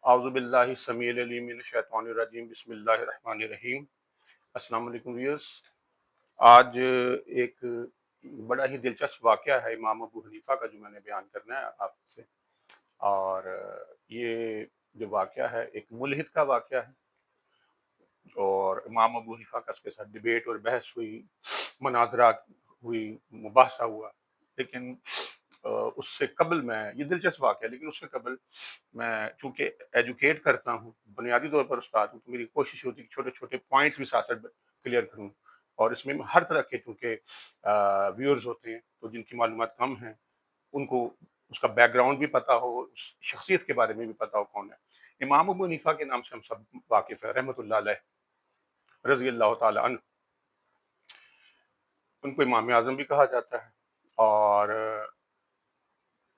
اعوذ باللہ السمیع العلیم من الشیطان الرجیم بسم اللہ الرحمن الرحیم۔ السلام علیکم ویورز۔ آج ایک بڑا ہی دلچسپ واقعہ ہے امام ابو حنیفہ کا جو میں نے بیان کرنا ہے آپ سے، اور یہ جو واقعہ ہے ایک ملحد کا واقعہ ہے، اور امام ابو حنیفہ کا اس کے ساتھ ڈیبیٹ اور بحث ہوئی، مناظرہ ہوئی، مباحثہ ہوا، لیکن اس سے قبل میں یہ دلچسپ واقعہ ہے، لیکن اس سے قبل میں چونکہ ایجوکیٹ کرتا ہوں، بنیادی طور پر استاد ہوں، تو میری کوشش ہوتی ہے کہ چھوٹے چھوٹے پوائنٹس بھی ساتھ ساتھ کلیئر کروں، اور اس میں ہر طرح کے چونکہ ویورز ہوتے ہیں تو جن کی معلومات کم ہیں ان کو اس کا بیک گراؤنڈ بھی پتا ہو، اس شخصیت کے بارے میں بھی پتا ہو کون ہے۔ امام ابو حنیفہ کے نام سے ہم سب واقف ہیں، رحمۃ اللہ علیہ، رضی اللہ تعالی عنہ۔ ان کو امام اعظم بھی کہا جاتا ہے، اور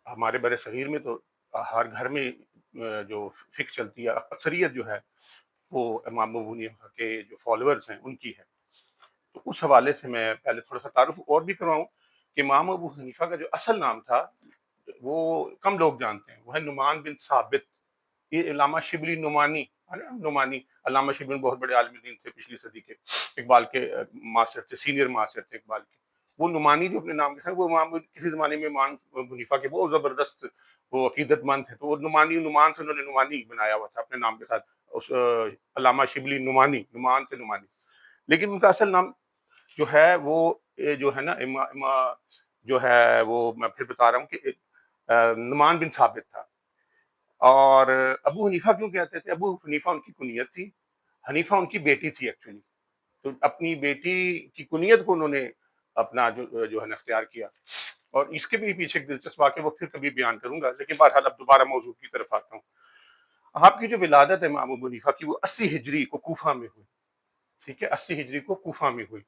ہمارے بر صغیر میں تو ہر گھر میں جو فکر چلتی ہے، اکثریت جو ہے وہ امام ابو حنیفہ کے جو فالوورز ہیں ان کی ہے۔ تو اس حوالے سے میں پہلے تھوڑا سا تعارف اور بھی کرواؤں کہ امام ابو حنیفہ کا جو اصل نام تھا وہ کم لوگ جانتے ہیں، وہ ہے نعمان بن ثابت۔ یہ علامہ شبلی نعمانی ہے نا، نعمانی علامہ شبلی بہت بڑے عالم دین تھے پچھلی صدی کے، اقبال کے معاصر تھے، سینئر معاصر تھے اقبال کے۔ وہ نعمانی جو اپنے نام کے ساتھ، وہ امام کسی زمانے میں امام ابو حنیفہ کے بہت زبردست وہ عقیدت مند تھے، تو وہ نعمانی، نعمان سے انہوں نے نعمانی بنایا ہوا تھا اپنے نام کے ساتھ، اس علامہ شبلی نعمانی، نعمان سے نعمانی۔ لیکن ان کا اصل نام جو ہے وہ جو ہے نا جو ہے وہ میں پھر بتا رہا ہوں کہ نعمان بن ثابت تھا۔ اور ابو حنیفہ کیوں کہتے تھے؟ ابو حنیفہ ان کی کنیت تھی، حنیفہ ان کی بیٹی تھی ایکچولی، تو اپنی بیٹی کی کنیت کو انہوں نے اپنا جو ہے اختیار کیا، اور اس کے بھی پیچھے ایک دلچسپ واقعہ وہ پھر کبھی بیان کروں گا، لیکن بہرحال اب دوبارہ موضوع کی طرف آتا ہوں۔ آپ کی جو ولادت ہے امام ابو حنیفہ کی وہ 80 ہجری کو کوفہ میں ہوئی، ٹھیک ہے، 80 ہجری کو کوفہ میں ہوئی۔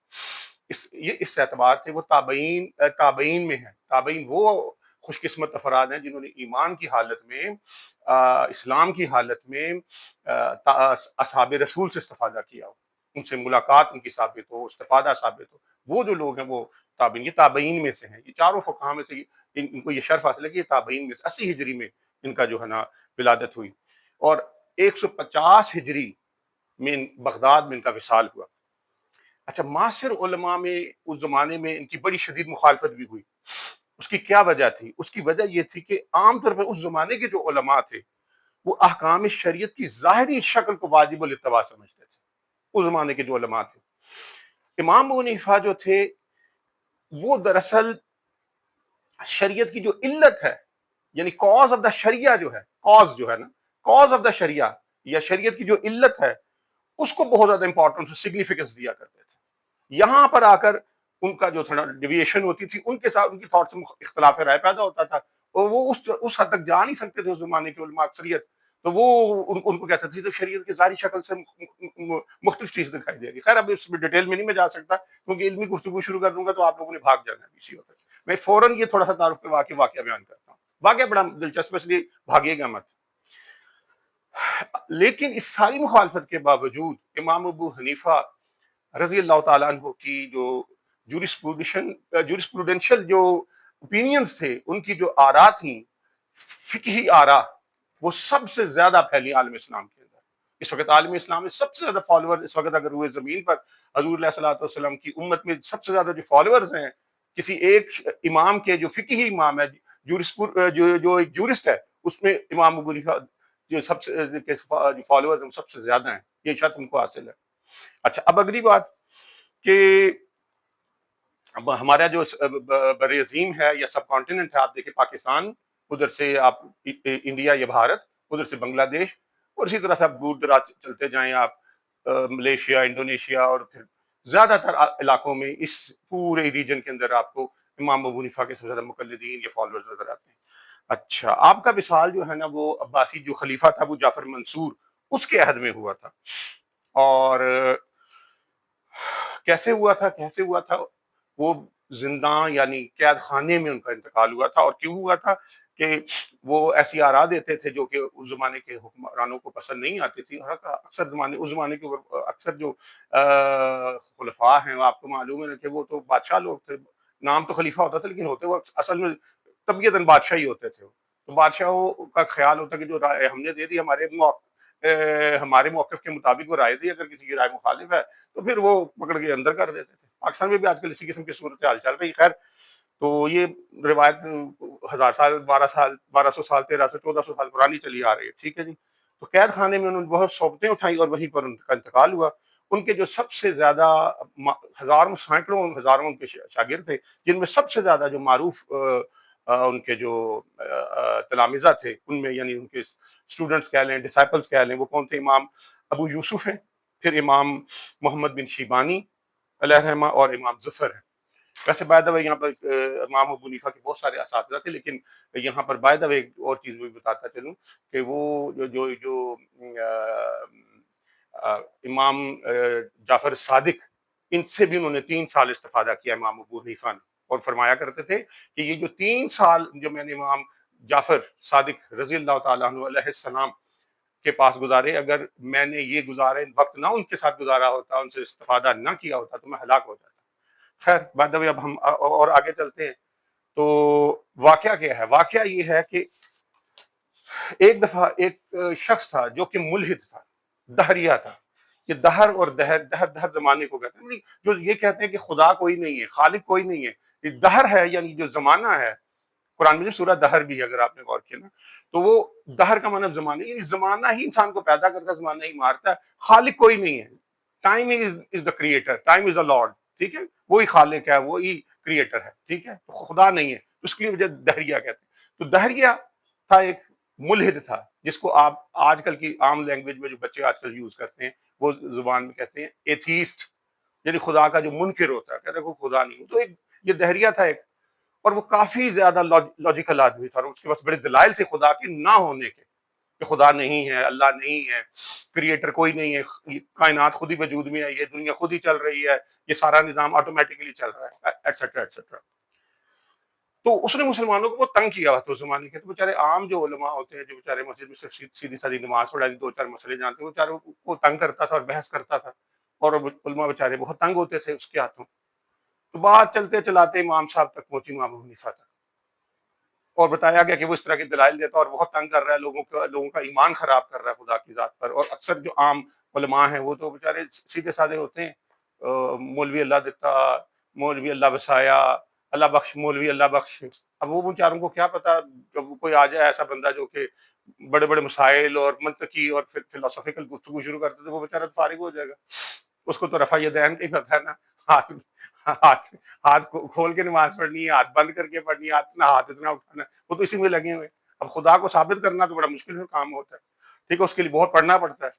اس اعتبار سے وہ تابعین میں ہیں۔ تابعین وہ خوش قسمت افراد ہیں جنہوں نے ایمان کی حالت میں، اسلام کی حالت میں اصحاب رسول سے استفادہ کیا ہو، ان سے ملاقات ان کی ثابت ہو، استفادہ ثابت ہو، وہ جو لوگ ہیں وہ تابعین، یہ تابعین میں سے ہیں۔ یہ چاروں فقہاء میں سے ان کو یہ شرف حاصل ہے کہ یہ تابعین میں سے 80 ہجری میں ان کا جو ہے نا ولادت ہوئی، اور 150 ہجری میں بغداد میں ان کا وصال ہوا۔ اچھا، معاصر علماء میں اس زمانے میں ان کی بڑی شدید مخالفت بھی ہوئی۔ اس کی کیا وجہ تھی؟ اس کی وجہ یہ تھی کہ عام طور پر اس زمانے کے جو علماء تھے وہ احکام شریعت کی ظاہری شکل کو واجب الاتباع سمجھتے تھے، اس زمانے کے جو علماء تھے۔ امام ابو حنیفہ جو تھے وہ دراصل شریعت کی جو علت ہے، یعنی کاز آف دا شریعہ جو ہے، کاز جو ہے نا، کاز آف دا شریعہ یا شریعت کی جو علت ہے اس کو بہت زیادہ امپورٹنس، سگنیفیکنس دیا کرتے تھے۔ یہاں پر آ کر ان کا جو تھوڑا ڈیویشن ہوتی تھی، ان کے ساتھ ان کی تھاٹس میں اختلاف رائے پیدا ہوتا تھا، اور وہ اس حد تک جا نہیں سکتے تھے اس زمانے کے علماء اکثریت، تو وہ ان کو کہتے تھے تو شریعت کی ظاہری شکل سے مختلف چیز دکھائی دے گی۔ خیر اب اس میں ڈیٹیل میں نہیں میں جا سکتا کیونکہ علمی گفتگو شروع کر دوں گا تو آپ لوگوں نے بھاگ جانا ہے اسی وقت۔ میں فوراً یہ تھوڑا سا تعارف کے واقعہ بیان کرتا ہوں، واقعہ بڑا دلچسپ ہے اس لیے بھاگیے گا مت۔ لیکن اس ساری مخالفت کے باوجود امام ابو حنیفہ رضی اللہ تعالیٰ عنہ کی جو جورسپروڈنشل جو اوپینینز تھے، ان کی جو آراء تھیں، فقہی آراء، وہ سب سے زیادہ پھیلی عالم اسلام کے اندر۔ اس وقت عالم اسلام میں سب سے زیادہ فالوور اس وقت اگر ہوئے زمین پر حضور علیہ الصلوۃ والسلام کی امت میں سب سے زیادہ جو فالوورز ہیں کسی ایک امام کے، جو فقہی امام ہے، جو ایک جورسٹ ہے، اس میں امام ابو حنیفہ جو سب سے جو فالوورز ہیں سب سے زیادہ ہیں، یہ شرط ان کو حاصل ہے۔ اچھا، اب اگلی بات کہ اب ہمارا جو بر عظیم ہے یا سب کانٹیننٹ ہے، آپ دیکھیں پاکستان، ادھر سے آپ انڈیا یا بھارت، ادھر سے بنگلہ دیش، اور اسی طرح سے آپ دور دراز چلتے جائیں، آپ ملیشیا، انڈونیشیا، اور پھر زیادہ تر علاقوں میں اس پورے ریجن کے اندر آپ کو امام ابو حنیفہ کے سب سے زیادہ مقلدین یا فالوورز نظر آتے ہیں۔ اچھا، آپ کا وصال جو ہے نا وہ عباسی جو خلیفہ تھا ابو جعفر منصور، اس کے عہد میں ہوا تھا۔ اور کیسے ہوا تھا؟ وہ زندان یعنی قید خانے میں ان کا انتقال ہوا تھا، اور کیوں ہوا تھا کہ وہ ایسی آراء دیتے تھے جو کہ اس زمانے کے حکمرانوں کو پسند نہیں آتی تھی، اور اکثر اس زمانے کے اکثر جو خلفاء ہیں آپ کو معلوم ہے کہ وہ تو بادشاہ لوگ تھے، نام تو خلیفہ ہوتا تھا لیکن ہوتے وہ اصل میں طبیعتاً بادشاہ ہی ہوتے تھے، تو بادشاہوں کا خیال ہوتا کہ جو رائے ہم نے دے دی ہمارے موقف کے مطابق وہ رائے دی، اگر کسی کی رائے مخالف ہے تو پھر وہ پکڑ کے اندر کر دیتے تھے۔ پاکستان میں بھی آج کل اسی قسم کی صورتحال چل رہی، خیر تو یہ روایت 1000 سال، 12 سال، 1200 سال، 1300، 1400 سال پرانی چلی آ رہی ہے، ٹھیک ہے جی۔ تو قید خانے میں انہوں نے بہت صحبتیں اٹھائیں اور وہیں پر ان کا انتقال ہوا۔ ان کے جو سب سے زیادہ ہزاروں، سینکڑوں، ہزاروں ان کے شاگرد تھے، جن میں سب سے زیادہ جو معروف ان کے جو تلامذہ تھے، ان میں یعنی ان کے اسٹوڈنٹس کہہ لیں، ڈسائپلس کہہ لیں، وہ کون تھے؟ امام ابو یوسف ہیں، پھر امام محمد بن شیبانی علیہ رحمہ، اور امام ظفر ہیں۔ ویسے بائی دا وے یہاں پر امام ابو حنیفہ کے بہت سارے اساتذہ تھے، لیکن یہاں پر بائی دا وے ایک اور چیز بھی بتاتا چلوں کہ وہ جو امام جعفر صادق، ان سے بھی انہوں نے 3 سال استفادہ کیا امام ابو حنیفہ نے، اور فرمایا کرتے تھے کہ یہ جو 3 سال جو میں نے امام جعفر صادق رضی اللہ تعالیٰ عنہ علیہ السلام کے پاس گزارے، اگر میں نے یہ گزارے وقت نہ ان کے ساتھ گزارا ہوتا، ان سے استفادہ نہ کیا ہوتا، تو میں ہلاک ہو جاتا۔ خیر بعد میں اب ہم اور آگے چلتے ہیں۔ تو واقعہ کیا ہے؟ واقعہ یہ ہے کہ ایک دفعہ ایک شخص تھا جو کہ ملحد تھا، دہریہ تھا۔ یہ دہر اور دہر زمانے کو کہتے ہیں، جو یہ کہتے ہیں کہ خدا کوئی نہیں ہے، خالق کوئی نہیں ہے۔ یہ دہر ہے یعنی جو زمانہ ہے، قرآن میں سورہ دہر بھی ہے اگر آپ نے غور کیا نا، تو وہ دہر کا مطلب زمانہ، یعنی زمانہ ہی انسان کو پیدا کرتا ہے، زمانہ ہی مارتا ہے، خالق کوئی نہیں ہے۔ Time is the creator, time is the lord, ٹھیک ہے، وہی خالق ہے، وہی کریٹر ہے، ٹھیک ہے، تو خدا نہیں ہے، اس کی وجہ دہریہ کہتے ہیں۔ تو دہریہ تھا، ایک ملحد تھا، جس کو آپ آج کل کی عام لینگویج میں جو بچے آج کل یوز کرتے ہیں وہ زبان میں کہتے ہیں ایتھیسٹ، یعنی خدا کا جو منکر ہوتا ہے، کہتے ہیں کوئی خدا نہیں۔ تو ایک یہ دہریہ تھا ایک، اور وہ کافی زیادہ لاجیکل آدمی تھا، اور اس کے پاس بڑے دلائل تھے خدا کے نہ ہونے کے، کہ خدا نہیں ہے، اللہ نہیں ہے، کریٹر کوئی نہیں ہے، یہ کائنات خود ہی وجود میں ہے، یہ دنیا خود ہی چل رہی ہے، یہ سارا نظام آٹومیٹکلی چل رہا ہے، ایٹسٹرا ایٹسٹرا۔ تو اس نے مسلمانوں کو وہ تنگ کیا ہوا تھا اس زمانے کے۔ تو بیچارے عام جو علماء ہوتے ہیں، جو بیچارے مسجد میں صرف سیدھی سادھی نماز پڑھا دی، 2 4 مسئلے جانتے ہیں، وہ بیچارے کو تنگ کرتا تھا اور بحث کرتا تھا، اور علماء بیچارے بہت تنگ ہوتے تھے اس کے ہاتھوں۔ تو بات چلتے چلاتے امام صاحب تک پہنچی، امام ابو حنیفہ تک، اور بتایا گیا کہ وہ اس طرح کی دلائل دیتا اور بہت تنگ کر رہا ہے لوگوں کا ایمان خراب کر رہا ہے خدا کی ذات پر۔ اور اکثر جو عام علماء ہیں وہ تو بیچارے سیدھے سادے ہوتے ہیں، مولوی اللہ دیتا، مولوی اللہ بسایا، اللہ بخش، مولوی اللہ بخش۔ اب وہ بیچاروں کو کیا پتا، جب کوئی آ جائے ایسا بندہ جو کہ بڑے بڑے مسائل اور منطقی اور فلسفیکل گفتگو شروع کرتے تو وہ بیچارہ فارغ ہو جائے گا۔ اس کو تو رفع یدین کا ہی پتہ ہے نا، ہاتھ ہاتھ ہاتھ کھول کے نماز پڑھنی ہے، ہاتھ بند کر کے پڑھنی ہے، ہاتھ اتنا اٹھانا ہے، وہ تو اسی میں لگے ہوئے۔ اب خدا کو ثابت کرنا تو بڑا مشکل کام ہوتا ہے، ٹھیک ہے، اس کے لیے بہت پڑھنا پڑتا ہے،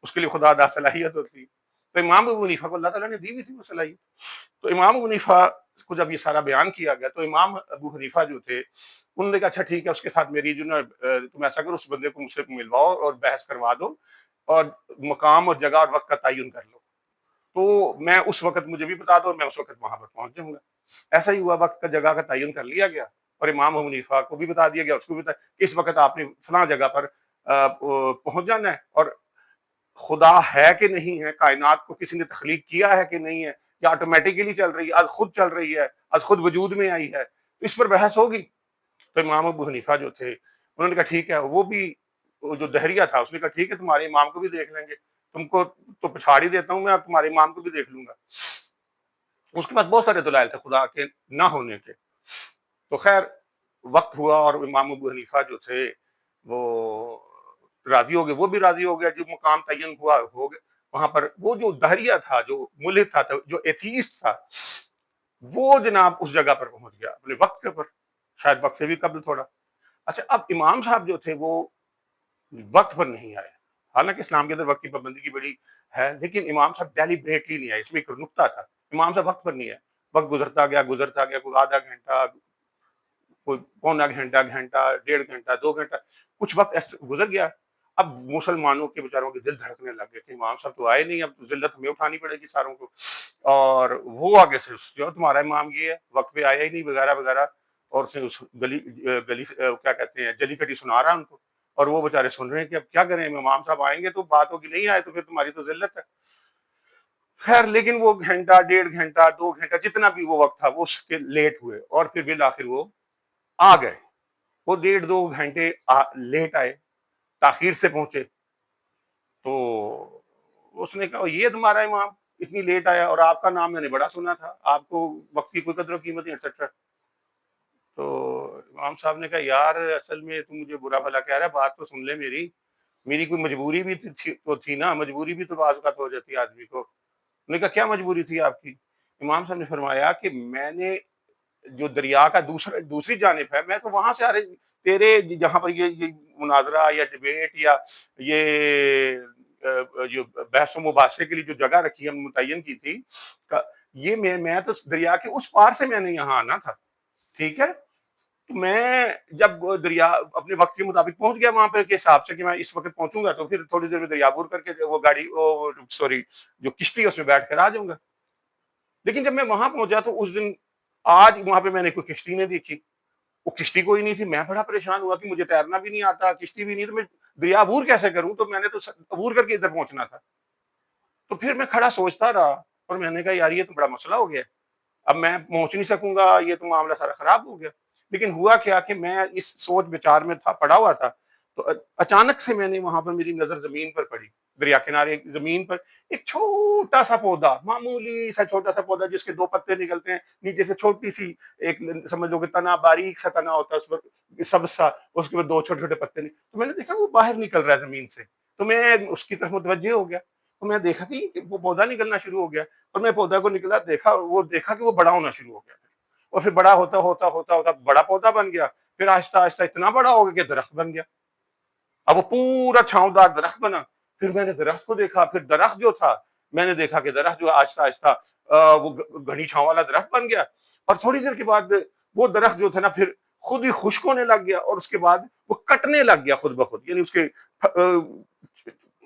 اس کے لیے خدا دا صلاحیت ہوتی ہے۔ تو امام ابو حنیفہ کو اللہ تعالیٰ نے دی ہوئی تھی وہ صلاحیت۔ تو امام ابو حنیفہ کو جب یہ سارا بیان کیا گیا تو امام ابو حنیفہ جو تھے انہوں نے کہا اچھا ٹھیک ہے، اس کے ساتھ میری جو نا تم ایسا کرو، اس بندے کو مجھ سے ملواؤ اور بحث کروا دو، اور مقام اور جگہ اور وقت کا تعین کر لو، تو میں اس وقت مجھے بھی بتا دو اور میں اس وقت وہاں پر پہنچ جاؤں گا۔ ایسا ہی ہوا، وقت کا جگہ کا تعین کر لیا گیا، اور امام ابو حنیفہ کو بھی بتا دیا گیا، اس کو بھی بتا کہ اس وقت آپ نے فلاں جگہ پر پہنچ جانا ہے، اور خدا ہے کہ نہیں ہے، کائنات کو کسی نے تخلیق کیا ہے کہ نہیں ہے، یا آٹومیٹکلی چل رہی ہے، از خود چل رہی ہے، از خود وجود میں آئی ہے، تو اس پر بحث ہوگی۔ تو امام ابو حنیفہ جو تھے انہوں نے کہا ٹھیک ہے، وہ بھی جو دہریہ تھا اس نے کہا ٹھیک ہے، تمہارے امام کو بھی دیکھ لیں گے، تم کو تو پچھاڑ ہی دیتا ہوں میں، اب تمہارے امام کو بھی دیکھ لوں گا۔ اس کے بعد بہت سارے دلائل تھے خدا کے نہ ہونے کے۔ تو خیر وقت ہوا اور امام ابو حنیفہ جو تھے وہ راضی ہو گئے، وہ بھی راضی ہو گیا، جو مقام تعین ہوا ہو گیا وہاں پر۔ وہ جو دہریہ تھا، جو ملحد تھا، جو ایتھیسٹ تھا، وہ جناب اس جگہ پر پہنچ گیا اپنے وقت کے اوپر، شاید وقت سے بھی قبل تھوڑا۔ اچھا اب امام صاحب جو تھے وہ وقت پر نہیں آئے، حالانکہ اسلام کے اندر وقت کی پابندی کی بڑی ہے، لیکن امام صاحب ڈیلیبریٹلی نہیں آئے، اس میں ایک نکتہ تھا، امام صاحب وقت پر نہیں آئے۔ وقت گزرتا گیا گزرتا گیا، کوئی آدھا گھنٹہ، کوئی پونا گھنٹہ، گھنٹہ، 1.5 گھنٹہ، 2 گھنٹہ، کچھ وقت ایسے گزر گیا۔ اب مسلمانوں کے بیچاروں کے دل دھڑکنے لگ گئے کہ امام صاحب تو آئے نہیں، اب تو ذلت ہمیں اٹھانی پڑے گی ساروں کو، اور وہ آگے سے جو تمہارا امام یہ ہے وقت پہ آیا ہی نہیں وغیرہ وغیرہ، اور سے اس گلی کیا کہتے ہیں جلی کٹی سنا رہا ان کو، اور وہ بیچارے سن رہے ہیں کہ اب کیا کریں، امام صاحب آئیں گے تو بات ہوگی، نہیں آئے تو پھر تمہاری تو ذلت ہے۔ خیر لیکن وہ گھنٹہ، 1.5 گھنٹہ، 2 گھنٹہ، جتنا بھی وہ وقت تھا وہ اس کے لیٹ ہوئے، اور پھر بالآخر وہ آ گئے۔ وہ 1.5-2 گھنٹے لیٹ آئے، تاخیر سے پہنچے. تو اس نے کہا یہ تمہارا امام اتنی لیٹ آیا، اور آپ کا نام میں نے بڑا سنا تھا، آپ کو وقت کی کوئی قدر و قیمت نہیں ایٹسٹرا. تو امام صاحب نے کہا یار اصل میں تم مجھے برا بھلا کہہ رہا ہے، بات تو سن لے میری کوئی مجبوری بھی تو تھی نا، مجبوری بھی تو بعض اوقات ہو جاتی ہے آدمی کو. انہوں نے کہا کیا مجبوری تھی آپ کی؟ امام صاحب نے فرمایا کہ میں نے جو دریا کا دوسری جانب ہے، میں تو وہاں سے تیرے جہاں پر یہ مناظرہ یا ڈبیٹ یا یہ جو بحث و مباحثے کے لیے جو جگہ رکھی ہے متعین کی تھی، یہ میں تو دریا کے اس پار سے میں نے یہاں آنا تھا. ٹھیک ہے، تو میں جب دریا اپنے وقت کے مطابق پہنچ گیا وہاں پہ کے حساب سے کہ میں اس وقت پہنچوں گا، تو پھر تھوڑی دیر میں دریا عبور کر کے وہ گاڑی سوری جو کشتی ہے اس میں بیٹھ کر آ جاؤں گا. لیکن جب میں وہاں پہنچا تو اس دن آج وہاں پہ میں نے کوئی کشتی نہیں دیکھی، وہ کشتی کوئی نہیں تھی. میں بڑا پریشان ہوا کہ مجھے تیرنا بھی نہیں آتا، کشتی بھی نہیں، تو میں دریا عبور کیسے کروں؟ تو میں نے تو عبور کر کے ادھر پہنچنا تھا. تو پھر میں کھڑا سوچتا رہا اور میں نے کہا یار یہ تو بڑا مسئلہ ہو گیا، اب میں پہنچ نہیں سکوں گا، یہ تو معاملہ سارا خراب ہو گیا. لیکن ہوا کیا کہ میں اس سوچ بچار میں پڑا ہوا تھا، تو اچانک سے میں نے وہاں پر میری نظر زمین پر پڑی، دریا کنارے زمین پر ایک چھوٹا سا پودا، معمولی سا چھوٹا سا پودا جس کے 2 پتے نکلتے ہیں نیچے سے، چھوٹی سی ایک سمجھ لو کہ تنا، باریک سا تنا ہوتا ہے اس پر سبز سا، اس کے بعد 2 چھوٹے چھوٹے پتے تو میں نے دیکھا وہ باہر نکل رہا ہے زمین سے. تو میں اس کی طرف متوجہ ہو گیا، تو میں دیکھا کہ وہ پودا نکلنا شروع ہو گیا، اور میں پودا کو نکلا دیکھا کہ وہ بڑا ہونا شروع ہو گیا، اور پھر بڑا ہوتا ہوتا ہوتا ہوتا بڑا پودا بن گیا، پھر آہستہ آہستہ اتنا بڑا ہو گیا کہ درخت بن گیا. اب وہ پورا چھاؤں دار درخت بنا. پھر میں نے درخت کو دیکھا، پھر درخت جو تھا میں نے دیکھا کہ درخت جو آہستہ آہستہ وہ گھنی چھاؤں والا درخت بن گیا، اور تھوڑی دیر کے بعد وہ درخت جو تھا نا پھر خود ہی خشک ہونے لگ گیا، اور اس کے بعد وہ کٹنے لگ گیا خود بخود، یعنی اس کے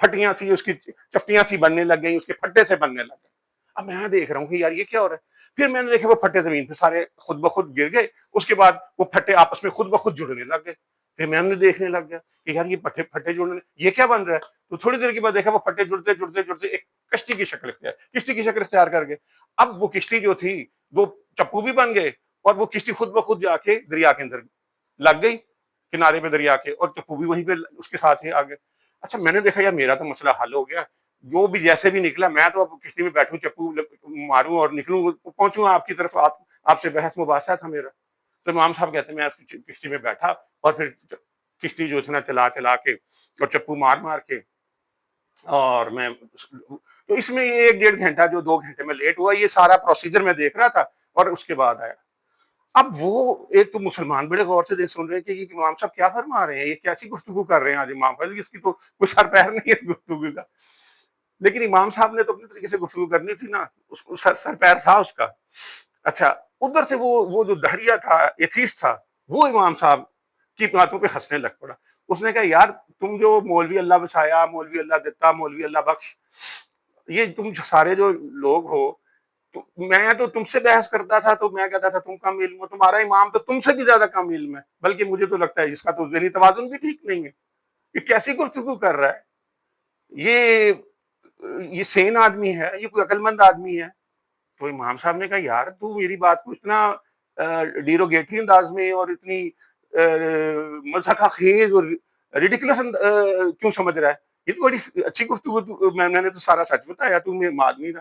پھٹیاں سی، اس کی چپٹیاں سی بننے لگ گئی، اس کے پھٹے سے بننے لگ گئے. اب میں دیکھ رہا ہوں کہ یار یہ کیا ہو رہا ہے. پھر میں نے دیکھا وہ پھٹے زمین پہ سارے خود بخود گر گئے، اس کے بعد وہ پھٹے آپس میں خود بخود جڑنے لگ گئے. پھر میں نے دیکھنے لگ گیا کہ یار یہ پھٹے جڑنے، یہ کیا بن رہا ہے. تو تھوڑی دیر کے بعد دیکھا وہ پھٹے جڑتے جڑتے جڑتے ایک کشتی کی شکل اختیار کر گئے. اب وہ کشتی جو تھی وہ چپو بھی بن گئے، اور وہ کشتی خود بخود جا کے دریا کے اندر لگ گئی، کنارے پہ دریا کے، اور چپو بھی وہیں پہ اس کے ساتھ ہی آگے. اچھا میں نے دیکھا یار میرا تو مسئلہ حل ہو گیا، جو بھی جیسے بھی نکلا میں تو اب کشتی میں بیٹھوں، چپو ماروں اور نکلوں، پہنچوں آپ کی طرف، آپ سے بحث مباحثہ تھا میرا. تو امام صاحب کہتے ہیں میں کشتی میں بیٹھا، اور پھر کشتی جو اتنا چلا کے اور چپو مار کے، اور میں تو اس میں 1-1.5 گھنٹہ جو 2 گھنٹے میں لیٹ ہوا، یہ سارا پروسیجر میں دیکھ رہا تھا. اور اس کے بعد آیا. اب وہ ایک تو مسلمان بڑے غور سے سن رہے ہیں کہ یہ امام صاحب کیا فرما رہے ہیں، یہ کیسی گفتگو کر رہے ہیں آج امام صاحب، اس کی تو کوئی سر پیر نہیں ہے اس گفتگو کا. لیکن امام صاحب نے تو اپنے طریقے سے گفتگو کرنی تھی نا، اس کو سر پیر تھا اس کا. اچھا ادھر سے وہ جو دہریہ تھا، ایتھیسٹ تھا، وہ امام صاحب کی باتوں پہ ہنسنے لگ پڑا. اس نے کہا یار تم جو مولوی اللہ بسایا، مولوی اللہ دیتا، مولوی اللہ بخش، یہ تم سارے جو لوگ ہو، تو میں تو تم سے بحث کرتا تھا تو میں کہتا تھا تم کم علم ہو، تمہارا امام تو تم سے بھی زیادہ کم علم ہے، بلکہ مجھے تو لگتا ہے اس کا تو ذہنی توازن بھی ٹھیک نہیں ہے، یہ کیسی گفتگو کر رہا ہے، یہ سین آدمی ہے، یہ کوئی عقل مند آدمی ہے. تو امام صاحب نے کہا یار تو میری بات کو اتنا ڈیروگیٹری انداز میں اور اتنی مضحکہ خیز اور ریڈیکولس کیوں سمجھ رہا ہے، یہ تو بڑی اچھی گفتگو، میں نے تو سارا سچ بتایا، تو میں آدمی رہا.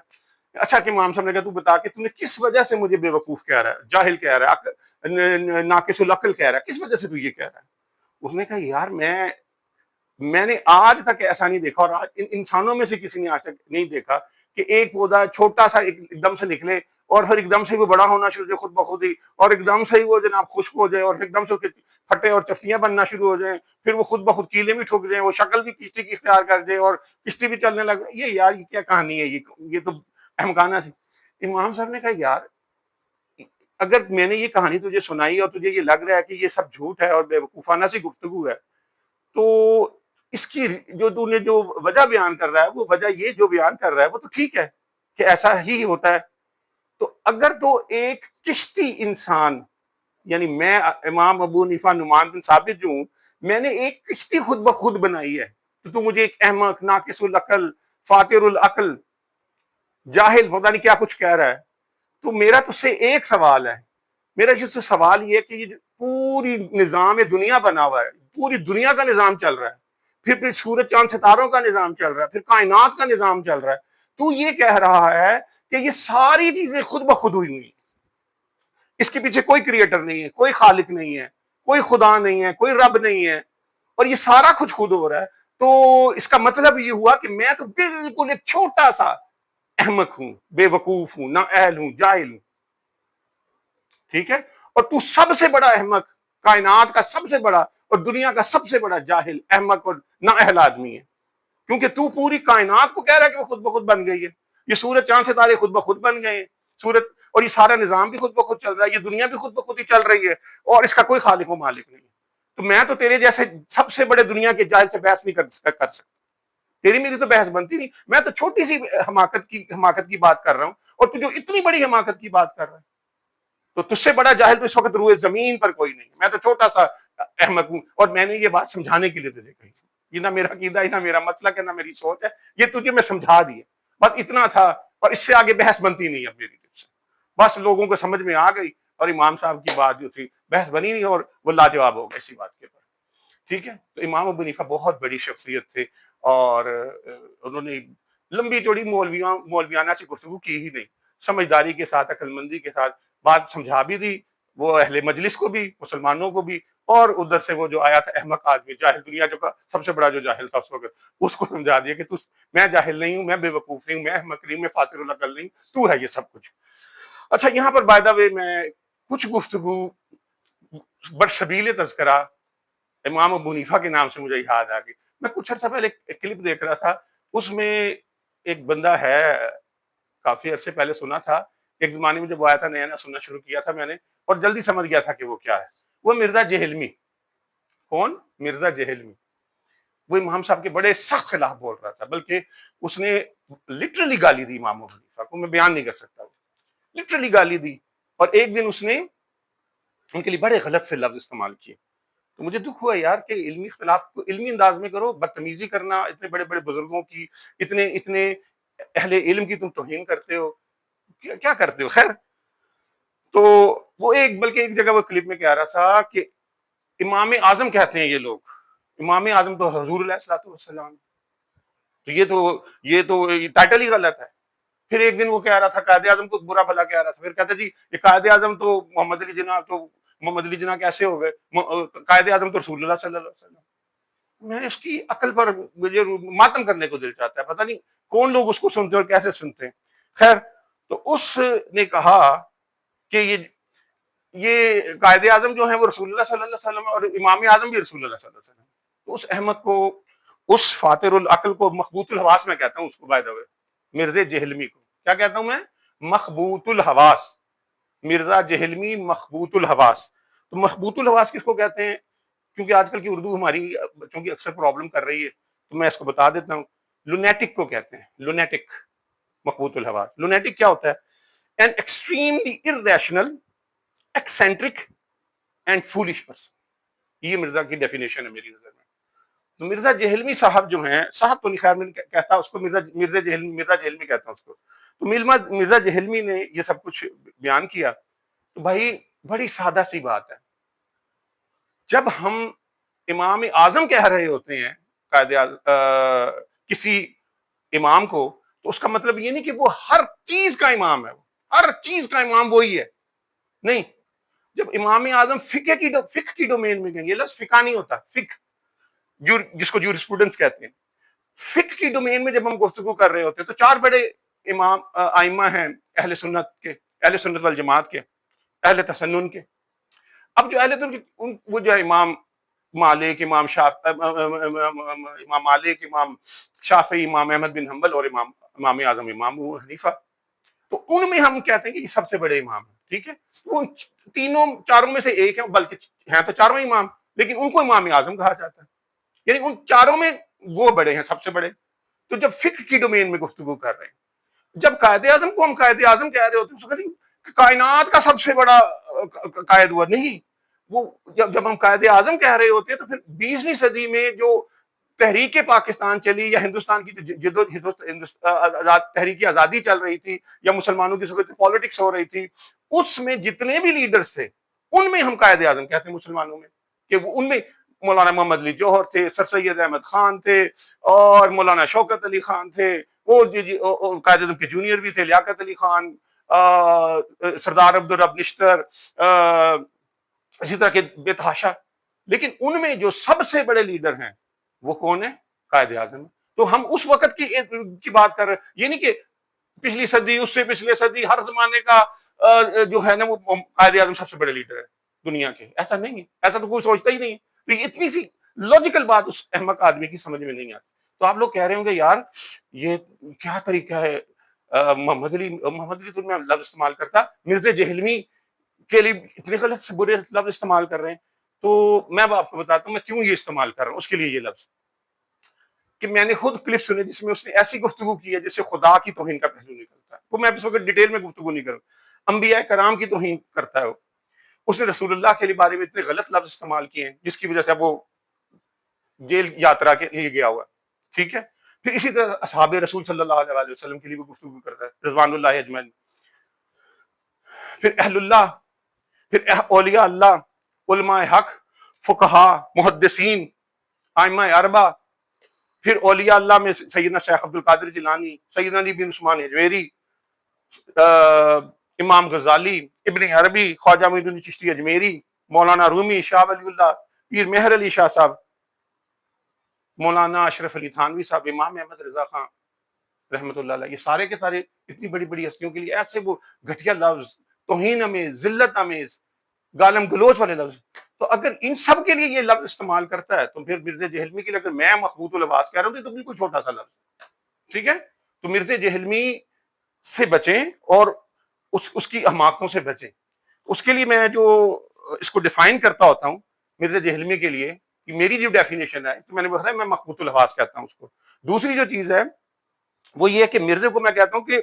اچھا کہ امام صاحب نے کہا تو بتا کہ تم نے کس وجہ سے مجھے بے وقوف کہہ رہا ہے، جاہل کہہ رہا ہے، ناقص العقل کہہ رہا ہے، کس وجہ سے تو یہ کہہ رہا ہے. اس نے کہا یار میں نے آج تک ایسا نہیں دیکھا، اور انسانوں میں سے کسی نے آج تک نہیں دیکھا کہ ایک پودا چھوٹا سا ایک دم سے نکلے، اور پھر ایک دم سے وہ بڑا ہونا شروع ہو جائے خود بخود ہی، اور ایک دم سے ہی وہ جناب خشک ہو جائے، اور ایک دم سے پھٹے اور چفتیاں بننا شروع ہو جائیں، پھر وہ خود بخود کیلے بھی ٹھک جائیں، وہ شکل بھی کشتی کی اختیار کر جائے، اور کشتی بھی چلنے لگ یہ یار یہ کیا کہانی ہے، یہ تو احمقانہ سی. امام صاحب نے کہا یار اگر میں نے یہ کہانی تجھے سنائی اور تجھے یہ لگ رہا ہے کہ یہ سب جھوٹ ہے اور بے وقوفانہ سی گفتگو ہے، تو اس کی جو تو نے جو وجہ بیان کر رہا ہے، وہ وجہ یہ جو بیان کر رہا ہے وہ تو ٹھیک ہے کہ ایسا ہی ہوتا ہے. تو اگر تو ایک کشتی انسان، یعنی میں امام ابو حنیفہ نعمان بن ثابت جو ہوں، میں نے ایک کشتی خود بخود بنائی ہے، تو مجھے ایک احمق، ناقص العقل، فاتر العقل، جاہل پتہ نہیں کیا کچھ کہہ رہا ہے. تو میرا تجھ سے ایک سوال ہے، میرا جس سے سوال یہ کہ یہ پوری نظام دنیا بنا ہوا ہے، پوری دنیا کا نظام چل رہا ہے، پھر سورج چاند ستاروں کا نظام چل رہا ہے، پھر کائنات کا نظام چل رہا ہے، تو یہ کہہ رہا ہے کہ یہ ساری چیزیں خود بخود ہوئی ہوئی، اس کے پیچھے کوئی کریٹر نہیں ہے، کوئی خالق نہیں ہے، کوئی خدا نہیں ہے، کوئی رب نہیں ہے، اور یہ سارا کچھ خود ہو رہا ہے. تو اس کا مطلب یہ ہوا کہ میں تو بالکل ایک چھوٹا سا احمق ہوں، بے وقوف ہوں، نہ اہل ہوں، جاہل ہوں. ٹھیک ہے، اور تو سب سے بڑا احمق، کائنات کا سب سے بڑا اور دنیا کا سب سے بڑا جاہل، احمق اور نہ اہل آدمی ہے، کیونکہ تو پوری کائنات کو کہہ رہا ہے کہ وہ خود بخود بن گئی ہے. یہ سورج چاند ستارے خود بخود بن گئے ہیں، سورج اور یہ سارا نظام بھی خود بخود چل رہا ہے، یہ دنیا بھی خود بخود ہی چل رہی ہے، اور اس کا کوئی خالق و مالک نہیں ہے. تو میں تو تیرے جیسے سب سے بڑے دنیا کے جاہل سے بحث نہیں کر سکتا، تیری میری تو بحث بنتی نہیں. میں تو چھوٹی سی حماقت کی بات کر رہا ہوں، اور تو جو اتنی بڑی حماقت کی بات کر رہا ہے. تو تجھ سے بڑا جاہل تو اس وقت روئے زمین پر کوئی نہیں، میں تو چھوٹا سا احمق ہوں، اور میں نے یہ بات سمجھانے کے لیے تجھے کہی. یہ نہ میرا عقیدہ ہے، نہ میرا مسلک ہے، نہ میری سوچ ہے، یہ تجھے میں سمجھا دی ہے، بس اتنا تھا. اور اس سے آگے بحث بنتی نہیں اب میری طرف سے، بس لوگوں کو سمجھ میں آ گئی، اور امام صاحب کی بات جو تھی بحث بنی نہیں، اور وہ لاجواب ہو گئے اسی بات کے اوپر. ٹھیک ہے. تو امام ابو حنیفہ بہت بڑی شخصیت تھے، اور انہوں نے لمبی چوڑی مولویانہ سے گفتگو کی ہی نہیں، سمجھداری کے ساتھ، عقل مندی کے ساتھ بات سمجھا بھی دی، وہ اہل مجلس کو بھی، مسلمانوں کو بھی، اور ادھر سے وہ جو آیا تھا احمق آدمی، جاہل، دنیا جو سب سے بڑا جو جاہل تھا اس وقت، اس کو سمجھا دیا کہ میں جاہل نہیں ہوں، میں بے وقوف نہیں ہوں، میں احمق نہیں ہوں، میں فاتر العقل نہیں، تو ہے یہ سب کچھ. اچھا، یہاں پر بائی دا وے میں کچھ گفتگو برسبیل تذکرہ امام ابو حنیفہ کے نام سے مجھے یاد آ گئی. میں کچھ عرصہ پہلے ایک کلپ دیکھ رہا تھا، اس میں ایک بندہ ہے، کافی عرصے پہلے سنا تھا، ایک زمانے میں جب وہ آیا تھا نیا نیا سننا شروع کیا تھا میں نے، اور جلدی سمجھ گیا تھا کہ وہ کیا ہے. وہ مرزا جہلمی. کون؟ مرزا جہلمی. وہ امام صاحب کے بڑے سخت خلاف بول رہا تھا، بلکہ اس نے لٹرلی گالی دی امام ابو حنیفہ کو، میں بیان نہیں کر سکتا، لٹرلی گالی دی. اور ایک دن اس نے ان کے لیے بڑے غلط سے لفظ استعمال کیے. تو مجھے دکھ ہوا یار کہ علمی اختلاف کو علمی انداز میں کرو، بدتمیزی کرنا اتنے بڑے بڑے بزرگوں کی، اتنے اہل علم کی تم توہین کرتے ہو، کیا کرتے ہو. خیر، تو وہ بلکہ ایک جگہ وہ کلپ میں کہہ رہا تھا کہ امام اعظم کہتے ہیں یہ لوگ، امام اعظم تو حضور علیہ الصلوۃ والسلام، تو یہ تو ٹائٹل ہی غلط ہے. پھر ایک دن وہ کہہ رہا تھا قائد اعظم کو برا بھلا کہہ رہا تھا، پھر کہتے جی یہ قائد اعظم تو محمد علی جناح، تو محمد علی جناح کیسے ہو گئے، قائد اعظم تو رسول اللہ صلی اللہ علیہ وسلم. میں اس کی عقل پر مجھے ماتم کرنے کو دل چاہتا ہے، پتہ نہیں کون لوگ اس کو سنتے اور کیسے سنتے ہیں. خیر، تو اس نے کہا کہ یہ قائد اعظم جو ہیں وہ رسول اللہ صلی اللہ علیہ وسلم، اور امام اعظم بھی رسول اللہ صلی اللہ علیہ وسلم. تو اس احمد کو، اس فاتر العقل کو، مخبوط الحواس میں کہتا ہوں اس کو، بائی دا وے، مرزا جہلمی کو کیا کہتا ہوں میں؟ مخبوط الحواس. مرزا جہلمی مخبوط الحواس. تو مخبوط الحواس کس کو کہتے ہیں؟ کیونکہ آج کل کی اردو ہماری چونکہ اکثر پرابلم کر رہی ہے، تو میں اس کو بتا دیتا ہوں. لونیٹک کو کہتے ہیں، لونیٹک. مخبوط الحواس. لونیٹک کیا ہوتا ہے؟ an extremely irrational, eccentric and foolish person. یہ مرزا کی ڈیفینیشن ہے میری نظر میں. تو مرزا جہلمی صاحب جو ہیں، صاحب تو نہیں، خیر میں کہتا اس کو مرزا جہلمی کہتا ہوں اس کو. تو مرزا جہلمی نے یہ سب کچھ بیان کیا. تو بھائی بڑی سادہ سی بات ہے، جب ہم امام اعظم کہہ رہے ہوتے ہیں کسی امام کو، تو اس کا مطلب یہ نہیں کہ وہ ہر چیز کا امام ہے، ہر چیز کا امام وہی ہے، نہیں. جب امام اعظم فقہ کی ڈومین میں گئے، یہ لفظ فقہ نہیں ہوتا، فقہ جس کو جورسپروڈنس کہتے ہیں، فقہ کی ڈومین میں جب ہم گفتگو کر رہے ہوتے ہیں، تو چار بڑے امام ائمہ ہیں اہل سنت والجماعت کے، اہل تسنن کے. اب جو اہل سنت، وہ جو امام مالک، امام مالک، امام شافعی، امام احمد بن حنبل، اور امام اعظم امام ابو حنیفہ، تو ان میں ہم کہتے ہیں کہ یہ سب سے بڑے امام ہیں. ٹھیک ہے، وہ چاروں میں سے ایک ہیں، بلکہ ہیں تو چاروں امام، لیکن ان کو امام اعظم کہا جاتا ہے، یعنی ان چاروں میں وہ بڑے ہیں، سب سے بڑے. تو جب فقہ کی ڈومین میں گفتگو کر رہے ہیں، جب قائد اعظم کو ہم قائد اعظم کہہ رہے ہوتے ہیں، کائنات کا سب سے بڑا قائد ہوا نہیں. وہ جب ہم قائد اعظم کہہ رہے ہوتے ہیں، تو پھر 20ویں صدی میں جو تحریک پاکستان چلی، یا ہندوستان کی تحریک آزادی چل رہی تھی، یا مسلمانوں کی پالیٹکس ہو رہی تھی، اس میں جتنے بھی لیڈرز تھے ان میں ہم قائد اعظم کہتے ہیں مسلمانوں میں، کہ وہ ان میں مولانا محمد علی جوہر تھے، سر سید احمد خان تھے، اور مولانا شوکت علی خان تھے، وہ قائد اعظم کے جونیئر بھی تھے، لیاقت علی خان، سردار عبدالرب نشتر، اسی طرح کے بے تحاشا. لیکن ان میں جو سب سے بڑے لیڈر ہیں وہ کون ہے؟ قائد اعظم. تو ہم اس وقت کی بات کر رہے ہیں، یہ نہیں کہ پچھلی صدی، اس سے پچھلے صدی، ہر زمانے کا جو ہے نا وہ قائد اعظم سب سے بڑے لیڈر ہے دنیا کے. ایسا نہیں ہے، ایسا تو کوئی سوچتا ہی نہیں ہے. تو یہ اتنی سی لاجیکل بات اس احمق آدمی کی سمجھ میں نہیں آتی. تو آپ لوگ کہہ رہے ہوں گے یار یہ کیا طریقہ ہے، محمد علی تو میں لفظ استعمال کرتا، مرزا جہلمی کے لیے اتنے غلط سے برے لفظ استعمال کر رہے ہیں. تو میں آپ کو بتاتا ہوں میں کیوں یہ استعمال کر رہا ہوں. اس کے لیے یہ لفظ کہ میں نے خود کلپ سنے جس میں اس نے ایسی گفتگو کی ہے جس سے خدا کی توہین کا پہلو نکلتا ہے. وہ میں اس وقت ڈیٹیل میں گفتگو نہیں کروں، انبیاء کرام کی توہین کرتا ہے. اس نے رسول اللہ کے بارے میں اتنے غلط لفظ استعمال کیے ہیں جس کی وجہ سے وہ جیل یاترا کے لیے گیا ہوا. ٹھیک ہے. پھر اسی طرح اصحاب رسول صلی اللہ علیہ وسلم کے لیے بھی گفتگو کرتا ہے، رضوان اللہ اجمعین. پھر اہل اللہ، پھر اولیاء اللہ، علماء حق، فقہا، محدثین، ائمہ اربعہ. پھر اولیاء اللہ میں سیدنا شیخ عبد القادر جیلانی، سیدنا علی بن عثمان اجمیری، امام غزالی، ابن عربی، خواجہ معین الدین چشتی اجمیری، مولانا رومی، شاہ ولی اللہ، پیر مہر علی شاہ صاحب، مولانا اشرف علی تھانوی صاحب، امام احمد رضا خان رحمۃ اللہ علیہ. یہ سارے کے سارے اتنی بڑی بڑی ہستیوں کے لیے ایسے وہ گھٹیا لفظ، توہین آمیز، ذلت آمیز، گالم گلوچ والے لفظ. تو اگر ان سب کے لیے یہ لفظ استعمال کرتا ہے تو پھر مرزا جہلمی کے لیے اگر میں مخبوط العباس کہہ رہا ہوں تو بالکل چھوٹا سا لفظ. ٹھیک ہے. تو مرزا جہلمی سے بچیں اور اس کی حماقتوں سے بچیں. اس کے لیے میں جو اس کو ڈیفائن کرتا ہوتا ہوں مرزا جہلمی کے لیے، کہ میری جو ڈیفینیشن ہے تو میں نے بتایا میں مخبوط الحواس کہتا ہوں اس کو. دوسری جو چیز ہے وہ یہ ہے کہ مرزے کو میں کہتا ہوں کہ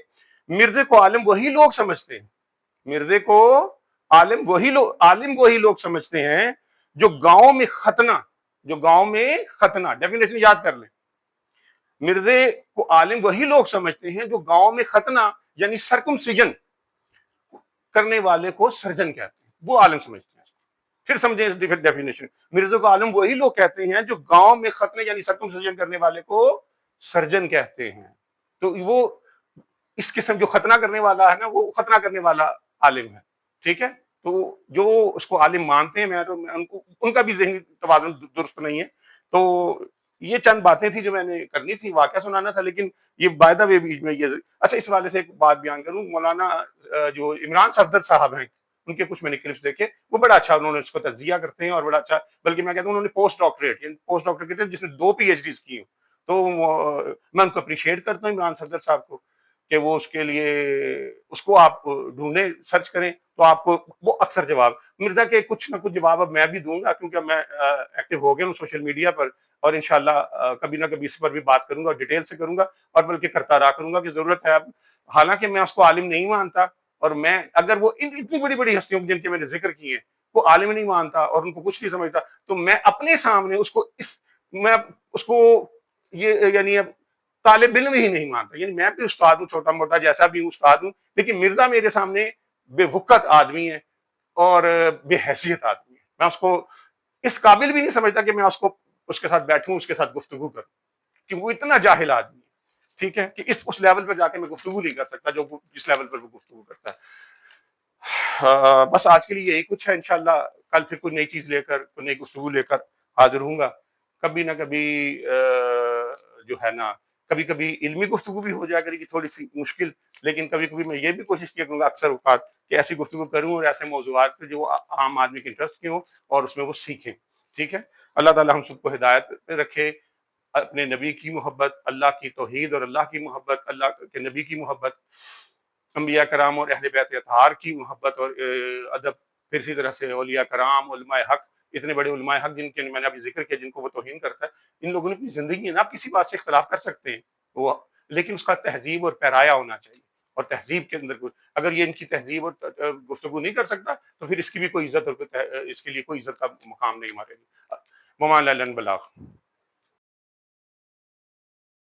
مرزے کو عالم وہی لوگ سمجھتے ہیں، مرزے کو عالم وہی لوگ سمجھتے ہیں جو گاؤں میں ختنہ ڈیفینیشن یاد کر لیں. مرزے کو عالم وہی لوگ سمجھتے ہیں جو گاؤں میں ختنہ یعنی سرکمسیجن کرنے والے کو سرجن کہتے ہیں، وہ عالم سمجھتے ہیں. پھر سمجھیں اس ڈیفینیشن، مرزا کو عالم وہی لوگ کہتے ہیں جو گاؤں میں ختنے یعنی سرکمسیجن کرنے والے کو سرجن کہتے ہیں. تو وہ اس قسم جو ختنہ کرنے والا ہے نا وہ ختنہ کرنے والا عالم ہے. ٹھیک ہے. تو جو اس کو عالم مانتے ہیں میں ان کا بھی ذہنی توازن درست نہیں ہے. تو یہ چند باتیں تھی جو میں نے کرنی تھی، واقعہ سنانا تھا. لیکن یہ بائی دا وے بیچ میں یہ اچھا اس حوالے سے ایک بات بیان کروں. مولانا جو عمران صفدر صاحب ہیں ان کے کچھ میں نے کلپس دیکھے، وہ بڑا اچھا انہوں نے اس کو تجزیہ کرتے ہیں اور بڑا اچھا، بلکہ میں کہتا ہوں انہوں نے پوسٹ ڈاکٹریٹ جس نے 2 PhDs کی. تو میں ان کو اپریشیٹ کرتا ہوں عمران صفدر صاحب کو کہ وہ اس کے لیے اس کو آپ ڈھونڈیں، سرچ کریں تو آپ کو وہ اکثر جواب مرزا کے کچھ نہ کچھ جواب اب میں بھی دوں گا کیونکہ میں ایکٹیو ہو گیا ہوں سوشل میڈیا پر. اور انشاءاللہ کبھی نہ کبھی اس پر بھی بات کروں گا اور ڈیٹیل سے کروں گا اور بلکہ کرتا رہا کروں گا کہ ضرورت ہے اب. حالانکہ میں اس کو عالم نہیں مانتا، اور میں اگر وہ اتنی بڑی بڑی ہستیوں جن کے میں نے ذکر کیے ہیں وہ عالم نہیں مانتا اور ان کو کچھ نہیں سمجھتا، تو میں اپنے سامنے اس کو یہ یعنی اب طالب علم ہی نہیں مانتا. یعنی میں بھی استاد ہوں، چھوٹا موٹا جیسا بھی ہوں استاد ہوں، لیکن مرزا میرے سامنے بے وقت آدمی ہے اور بے حیثیت آدمی ہے. میں اس کو اس قابل بھی نہیں سمجھتا کہ میں اس کے ساتھ بیٹھوں، اس کے ساتھ گفتگو کروں، کہ وہ اتنا جاہل آدمی ہے. ٹھیک ہے. کہ اس لیول پر جا کے میں گفتگو نہیں کر سکتا جس لیول پر وہ گفتگو کرتا ہے. بس آج کے لیے یہی کچھ ہے. انشاءاللہ کل پھر کوئی نئی چیز لے کر، کوئی نئی گفتگو لے کر حاضر ہوں گا. کبھی نہ کبھی جو ہے نا کبھی کبھی علمی گفتگو بھی ہو جائے گی تھوڑی سی مشکل، لیکن کبھی کبھی میں یہ بھی کوشش کیا کروں گا اکثر اوقات کہ ایسی گفتگو کروں اور ایسے موضوعات پہ جو عام آدمی کے انٹرسٹ کے ہوں اور اس میں وہ سیکھیں. ٹھیک ہے. اللہ تعالی ہم سب کو ہدایت رکھے. اپنے نبی کی محبت، اللہ کی توحید اور اللہ کی محبت، اللہ کے نبی کی محبت، انبیاء کرام اور اہل بیت اطہار کی محبت اور ادب، پھر اسی طرح سے اولیاء کرام، علماء حق، اتنے بڑے علماء حق جن کے میں نے ابھی ذکر کیا جن کو وہ توہین کرتا ہے. ان لوگوں نے اپنی زندگی ہے نا، آپ کسی بات سے اختلاف کر سکتے ہیں وہ، لیکن اس کا تہذیب اور پیرایا ہونا چاہیے. اور تہذیب کے اندر اگر یہ ان کی تہذیب اور گفتگو نہیں کر سکتا تو پھر اس کی بھی کوئی عزت اور اس کے لیے کوئی عزت کا مقام نہیں ہمارے لیے. وما علینا الا البلاغ.